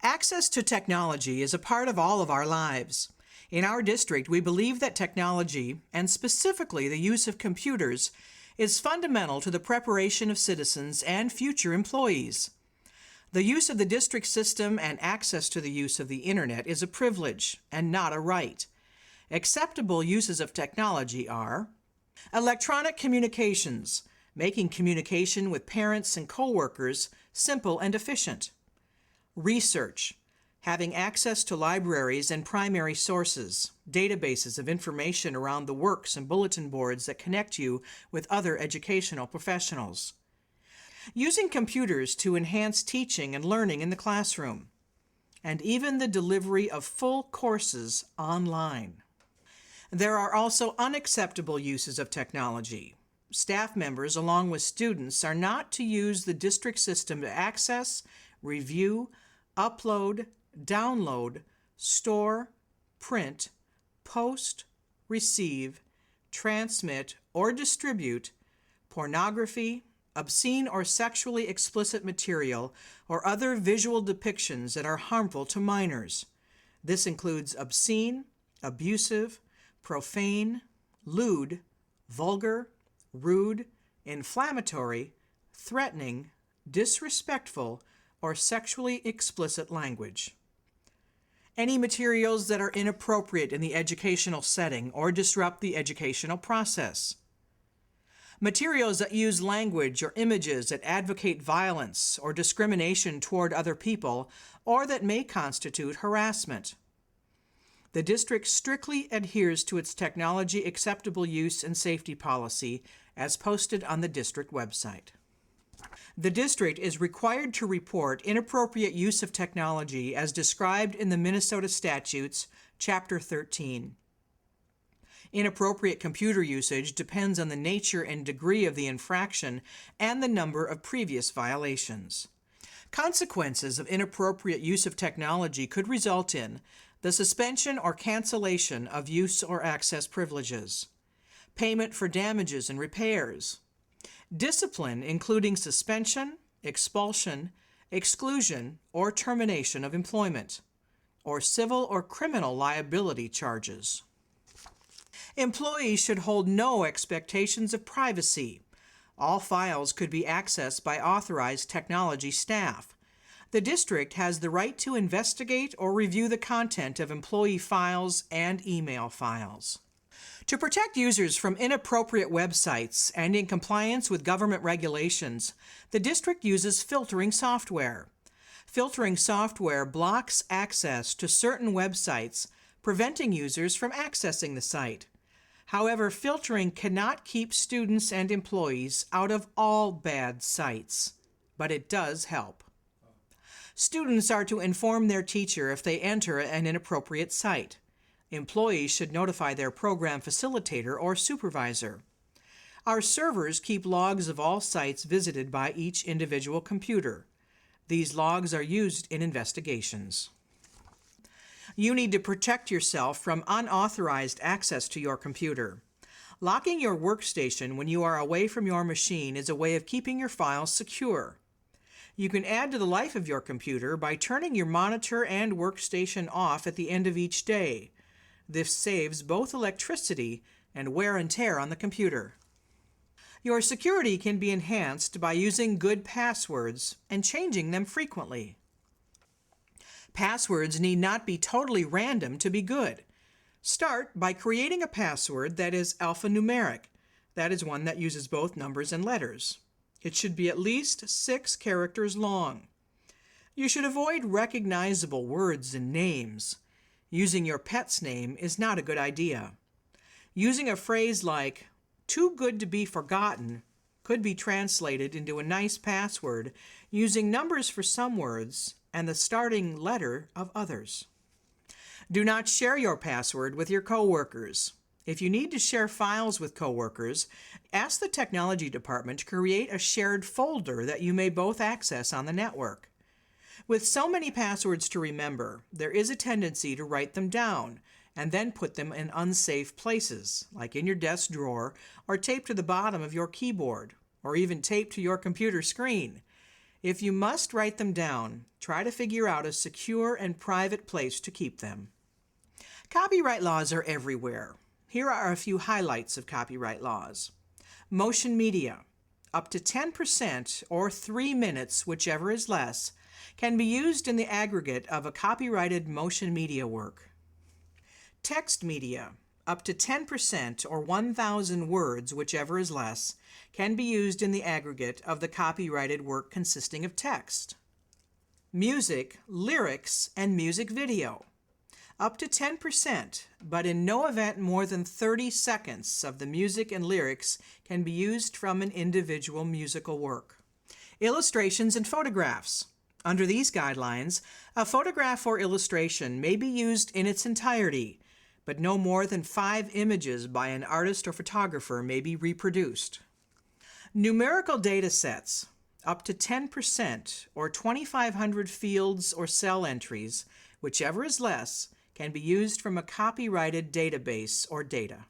Access to technology is a part of all of our lives. In our district, we believe that technology, and specifically the use of computers, is fundamental to the preparation of citizens and future employees. The use of the district system and access to the use of the Internet is a privilege and not a right. Acceptable uses of technology are electronic communications, making communication with parents and coworkers simple and efficient. Research, having access to libraries and primary sources, databases of information around the works and bulletin boards that connect you with other educational professionals. Using computers to enhance teaching and learning in the classroom, and even the delivery of full courses online. There are also unacceptable uses of technology. Staff members, along with students, are not to use the district system to access, review, upload, download, store, print, post, receive, transmit, or distribute pornography, obscene or sexually explicit material, or other visual depictions that are harmful to minors. This includes obscene, abusive, profane, lewd, vulgar, rude, inflammatory, threatening, disrespectful, or sexually explicit language. Any materials that are inappropriate in the educational setting or disrupt the educational process. Materials that use language or images that advocate violence or discrimination toward other people or that may constitute harassment. The district strictly adheres to its technology acceptable use and safety policy as posted on the district website. The district is required to report inappropriate use of technology as described in the Minnesota Statutes, Chapter 13. Inappropriate computer usage depends on the nature and degree of the infraction and the number of previous violations. Consequences of inappropriate use of technology could result in the suspension or cancellation of use or access privileges, payment for damages and repairs, discipline including suspension, expulsion, exclusion, or termination of employment, or civil or criminal liability charges. Employees should hold no expectations of privacy. All files could be accessed by authorized technology staff. The district has the right to investigate or review the content of employee files and email files. To protect users from inappropriate websites and in compliance with government regulations, the district uses filtering software. Filtering software blocks access to certain websites, preventing users from accessing the site. However, filtering cannot keep students and employees out of all bad sites, but it does help. Students are to inform their teacher if they enter an inappropriate site. Employees should notify their program facilitator or supervisor. Our servers keep logs of all sites visited by each individual computer. These logs are used in investigations. You need to protect yourself from unauthorized access to your computer. Locking your workstation when you are away from your machine is a way of keeping your files secure. You can add to the life of your computer by turning your monitor and workstation off at the end of each day. This saves both electricity and wear and tear on the computer. Your security can be enhanced by using good passwords and changing them frequently. Passwords need not be totally random to be good. Start by creating a password that is alphanumeric. That is one that uses both numbers and letters. It should be at least 6 characters long. You should avoid recognizable words and names. Using your pet's name is not a good idea. Using a phrase like, "too good to be forgotten," could be translated into a nice password using numbers for some words and the starting letter of others. Do not share your password with your coworkers. If you need to share files with coworkers, ask the technology department to create a shared folder that you may both access on the network. With so many passwords to remember, there is a tendency to write them down and then put them in unsafe places, like in your desk drawer or taped to the bottom of your keyboard, or even taped to your computer screen. If you must write them down, try to figure out a secure and private place to keep them. Copyright laws are everywhere. Here are a few highlights of copyright laws. Motion media, up to 10% or 3 minutes, whichever is less, can be used in the aggregate of a copyrighted motion media work. Text media, up to 10% or 1,000 words, whichever is less, can be used in the aggregate of the copyrighted work consisting of text. Music, lyrics, and music video, up to 10%, but in no event more than 30 seconds of the music and lyrics can be used from an individual musical work. Illustrations and photographs. Under these guidelines, a photograph or illustration may be used in its entirety, but no more than 5 images by an artist or photographer may be reproduced. Numerical data sets, up to 10% or 2,500 fields or cell entries, whichever is less, can be used from a copyrighted database or data.